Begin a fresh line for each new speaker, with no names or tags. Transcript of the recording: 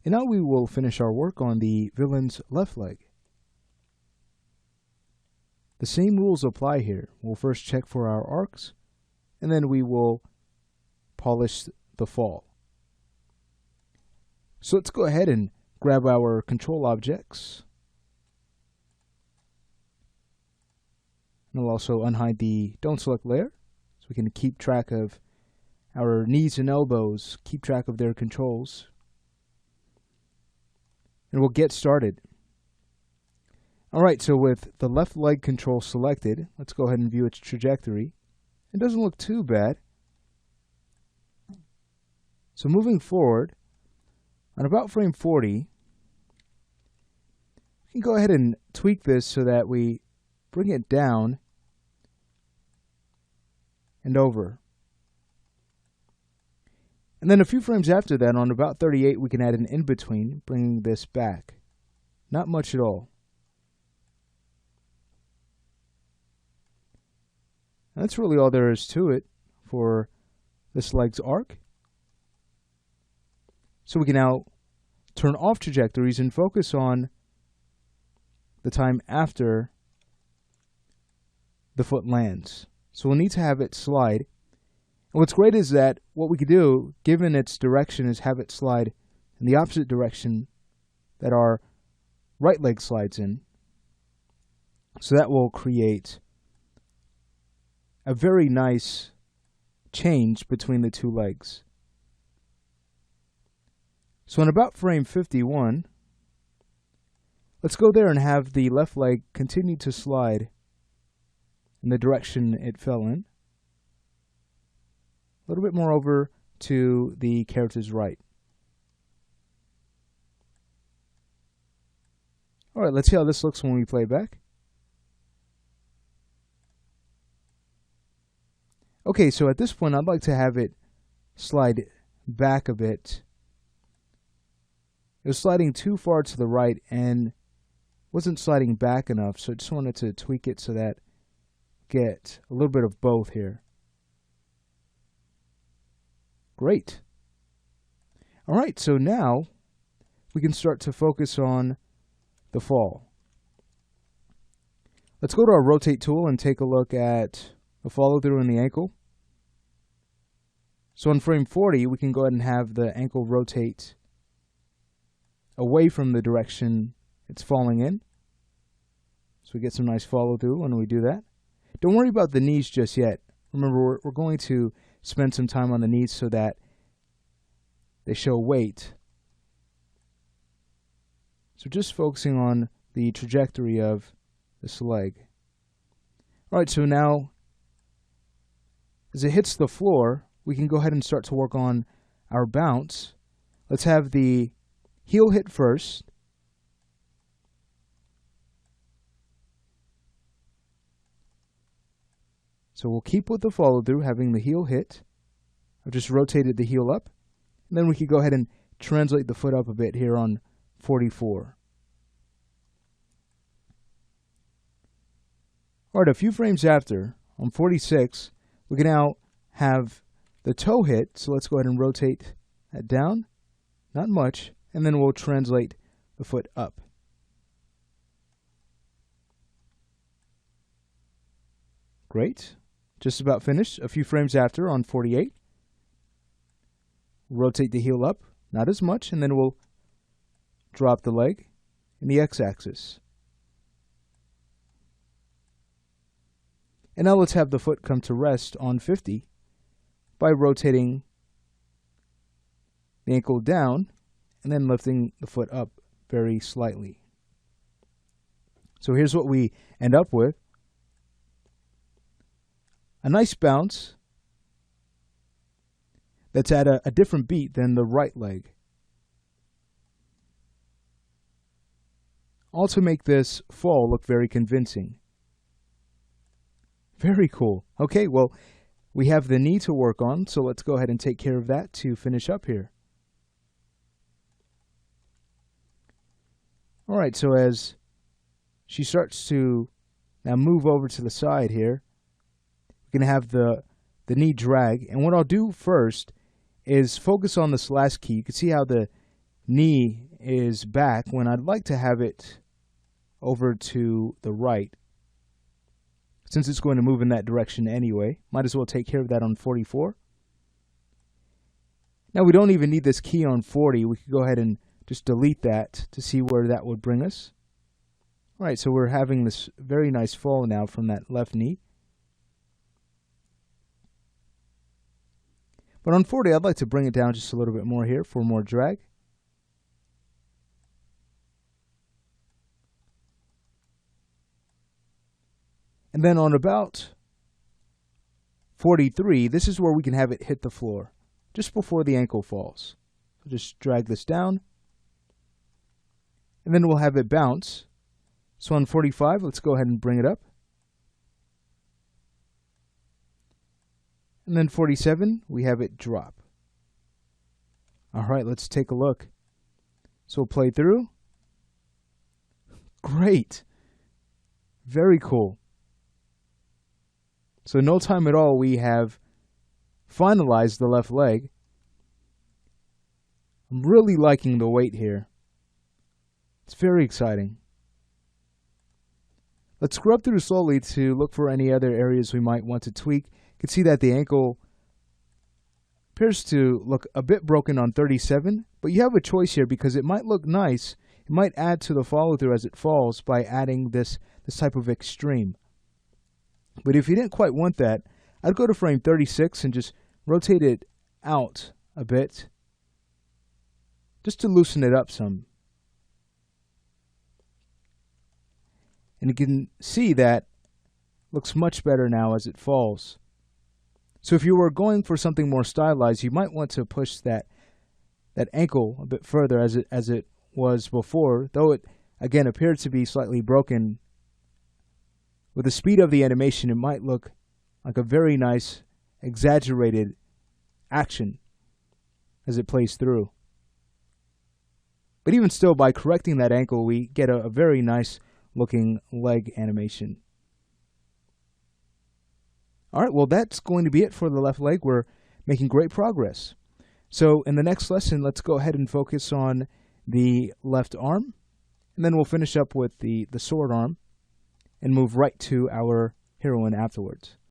And now we will finish our work on the villain's left leg. The same rules apply here. We'll first check for our arcs, and then we will polish the fall. So let's go ahead and grab our control objects. And we'll also unhide the don't select layer, so we can keep track of our knees and elbows, keep track of their controls. And we'll get started. Alright, so with the left leg control selected, let's go ahead and view its trajectory. It doesn't look too bad. So moving forward, on about frame 40, we can go ahead and tweak this so that we bring it down and over. And then a few frames after that, on about 38, we can add an in-between, bringing this back. Not much at all. And that's really all there is to it for this leg's arc. So we can now turn off trajectories and focus on the time after the foot lands. So we'll need to have it slide. And what's great is that what we could do, given its direction, is have it slide in the opposite direction that our right leg slides in. So that will create a very nice change between the two legs. So in about frame 51, let's go there and have the left leg continue to slide in the direction it fell in. A little bit more over to the character's right. Alright, let's see how this looks when we play back. Okay, so at this point, I'd like to have it slide back a bit. It was sliding too far to the right and wasn't sliding back enough, so I just wanted to tweak it so that get a little bit of both here. Great. All right, so now we can start to focus on the fall. Let's go to our rotate tool and take a look at the follow through in the ankle. So in frame 40, we can go ahead and have the ankle rotate away from the direction it's falling in. So we get some nice follow through when we do that. Don't worry about the knees just yet. Remember, we're going to spend some time on the knees so that they show weight. So just focusing on the trajectory of this leg. Alright, so now as it hits the floor, we can go ahead and start to work on our bounce. Let's have the heel hit first. So we'll keep with the follow through, having the heel hit. I've just rotated the heel up. And then we can go ahead and translate the foot up a bit here on 44. Alright, a few frames after, on 46, we can now have the toe hit. So let's go ahead and rotate that down. Not much. And then we'll translate the foot up. Great. Just about finished. A few frames after on 48. Rotate the heel up, not as much, and then we'll drop the leg in the x-axis. And now let's have the foot come to rest on 50 by rotating the ankle down and then lifting the foot up very slightly. So here's what we end up with. A nice bounce that's at a different beat than the right leg. All to make this fall look very convincing. Very cool. Okay, well, we have the knee to work on, so let's go ahead and take care of that to finish up here. Alright, so as she starts to now move over to the side here, we're going to have the knee drag. And what I'll do first is focus on this last key. You can see how the knee is back when I'd like to have it over to the right. Since it's going to move in that direction anyway, might as well take care of that on 44. Now we don't even need this key on 40. We could go ahead and just delete that to see where that would bring us. All right, so we're having this very nice fall now from that left knee. But on 40, I'd like to bring it down just a little bit more here for more drag. And then on about 43, this is where we can have it hit the floor, just before the ankle falls. So just drag this down. And then we'll have it bounce. So on 45, let's go ahead and bring it up. And then 47, we have it drop. All right, let's take a look. So we'll play through. Great. Very cool. So in no time at all, we have finalized the left leg. I'm really liking the weight here. It's very exciting. Let's scrub through slowly to look for any other areas we might want to tweak. You can see that the ankle appears to look a bit broken on 37, but you have a choice here because it might look nice. It might add to the follow-through as it falls by adding this type of extreme. But if you didn't quite want that, I'd go to frame 36 and just rotate it out a bit just to loosen it up some. And you can see that looks much better now as it falls. So if you were going for something more stylized, you might want to push that ankle a bit further as it was before, though it again appeared to be slightly broken. With the speed of the animation, it might look like a very nice, exaggerated action as it plays through. But even still, by correcting that ankle, we get a very nice looking leg animation. All right, well, that's going to be it for the left leg. We're making great progress. So in the next lesson, let's go ahead and focus on the left arm, and then we'll finish up with the sword arm and move right to our heroine afterwards.